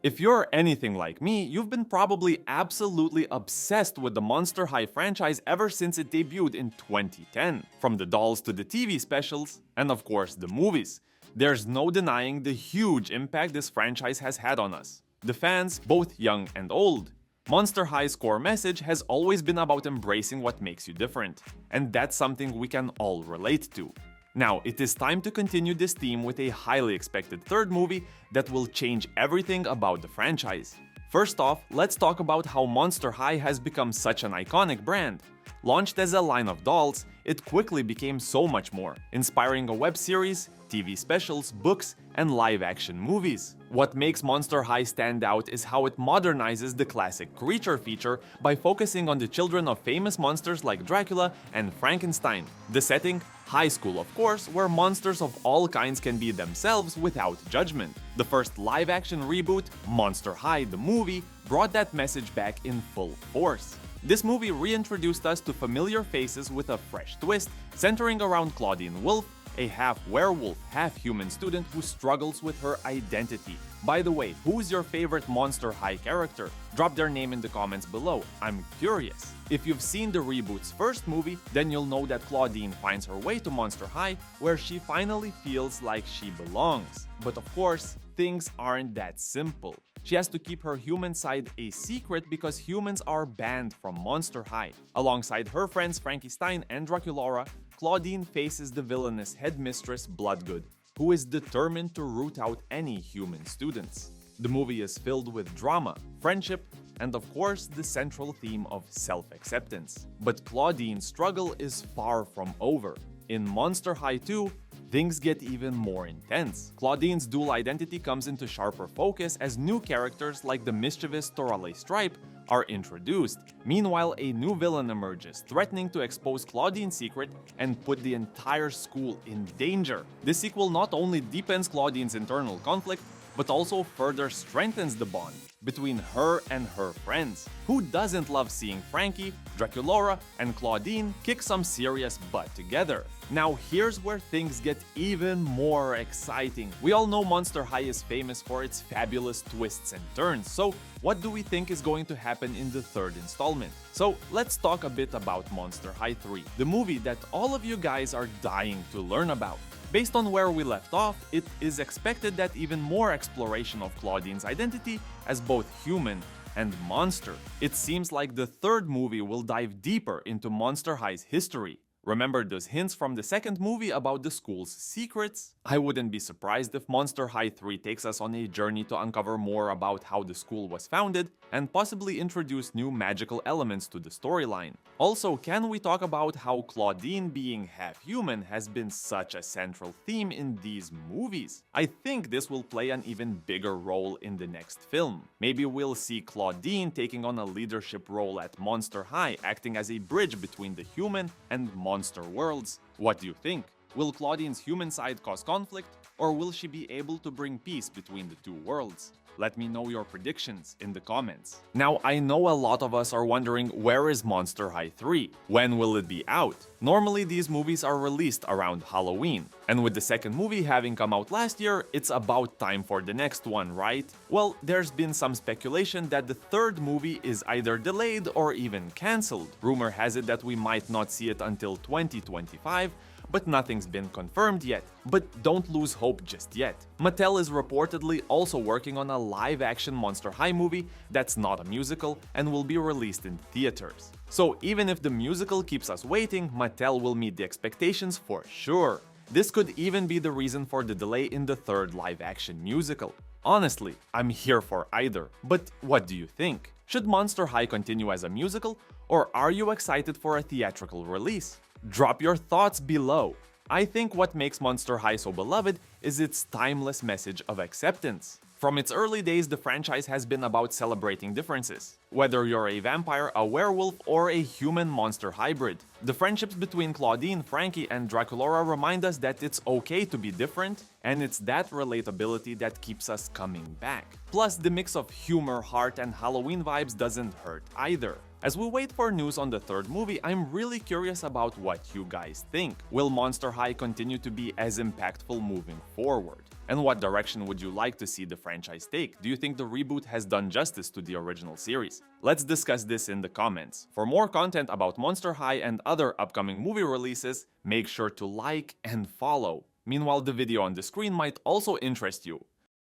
If you're anything like me, you've been probably absolutely obsessed with the Monster High franchise ever since it debuted in 2010. From the dolls to the TV specials, and of course the movies. There's no denying the huge impact this franchise has had on us. The fans, both young and old. Monster High's core message has always been about embracing what makes you different, and that's something we can all relate to. Now, it is time to continue this theme with a highly expected third movie that will change everything about the franchise. First off, let's talk about how Monster High has become such an iconic brand. Launched as a line of dolls, it quickly became so much more, inspiring a web series, TV specials, books, and live-action movies. What makes Monster High stand out is how it modernizes the classic creature feature by focusing on the children of famous monsters like Dracula and Frankenstein. The setting? High school, of course, where monsters of all kinds can be themselves without judgment. The first live-action reboot, Monster High the movie, brought that message back in full force. This movie reintroduced us to familiar faces with a fresh twist, centering around Claudine Wolfe, a half-werewolf, half-human student who struggles with her identity. By the way, who's your favorite Monster High character? Drop their name in the comments below, I'm curious. If you've seen the reboot's first movie, then you'll know that Claudine finds her way to Monster High, where she finally feels like she belongs. But of course, things aren't that simple. She has to keep her human side a secret because humans are banned from Monster High. Alongside her friends Frankenstein and Draculaura, Claudine faces the villainous headmistress Bloodgood, who is determined to root out any human students. The movie is filled with drama, friendship, and of course the central theme of self-acceptance. But Claudine's struggle is far from over. In Monster High 2, things get even more intense. Claudine's dual identity comes into sharper focus as new characters like the mischievous Torale Stripe are introduced. Meanwhile, a new villain emerges, threatening to expose Claudine's secret and put the entire school in danger. This sequel not only deepens Claudine's internal conflict, but also further strengthens the bond between her and her friends. Who doesn't love seeing Frankie, Draculaura, and Claudine kick some serious butt together? Now here's where things get even more exciting. We all know Monster High is famous for its fabulous twists and turns, so what do we think is going to happen in the third installment? So let's talk a bit about Monster High 3, the movie that all of you guys are dying to learn about. Based on where we left off, it is expected that even more exploration of Claudine's identity as both human and monster. It seems like the third movie will dive deeper into Monster High's history. Remember those hints from the second movie about the school's secrets? I wouldn't be surprised if Monster High 3 takes us on a journey to uncover more about how the school was founded and possibly introduce new magical elements to the storyline. Also, can we talk about how Claudine being half-human has been such a central theme in these movies? I think this will play an even bigger role in the next film. Maybe we'll see Claudine taking on a leadership role at Monster High, acting as a bridge between the human and monster worlds. What do you think? Will Claudine's human side cause conflict, or will she be able to bring peace between the two worlds? Let me know your predictions in the comments. Now, I know a lot of us are wondering, where is Monster High 3? When will it be out? Normally these movies are released around Halloween, and with the second movie having come out last year, it's about time for the next one, right? Well, there's been some speculation that the third movie is either delayed or even cancelled. Rumor has it that we might not see it until 2025, but nothing's been confirmed yet. But don't lose hope just yet. Mattel is reportedly also working on a live-action Monster High movie that's not a musical and will be released in theaters. So even if the musical keeps us waiting, Mattel will meet the expectations for sure. This could even be the reason for the delay in the third live-action musical. Honestly, I'm here for either. But what do you think? Should Monster High continue as a musical, or are you excited for a theatrical release? Drop your thoughts below. I think what makes Monster High so beloved is its timeless message of acceptance. From its early days, the franchise has been about celebrating differences. Whether you're a vampire, a werewolf, or a human-monster hybrid, the friendships between Claudine, Frankie, and Draculaura remind us that it's okay to be different And it's that relatability that keeps us coming back. Plus, the mix of humor, heart, and Halloween vibes doesn't hurt either. As we wait for news on the third movie, I'm really curious about what you guys think. Will Monster High continue to be as impactful moving forward? And what direction would you like to see the franchise take? Do you think the reboot has done justice to the original series? Let's discuss this in the comments. For more content about Monster High and other upcoming movie releases, make sure to like and follow. Meanwhile, the video on the screen might also interest you.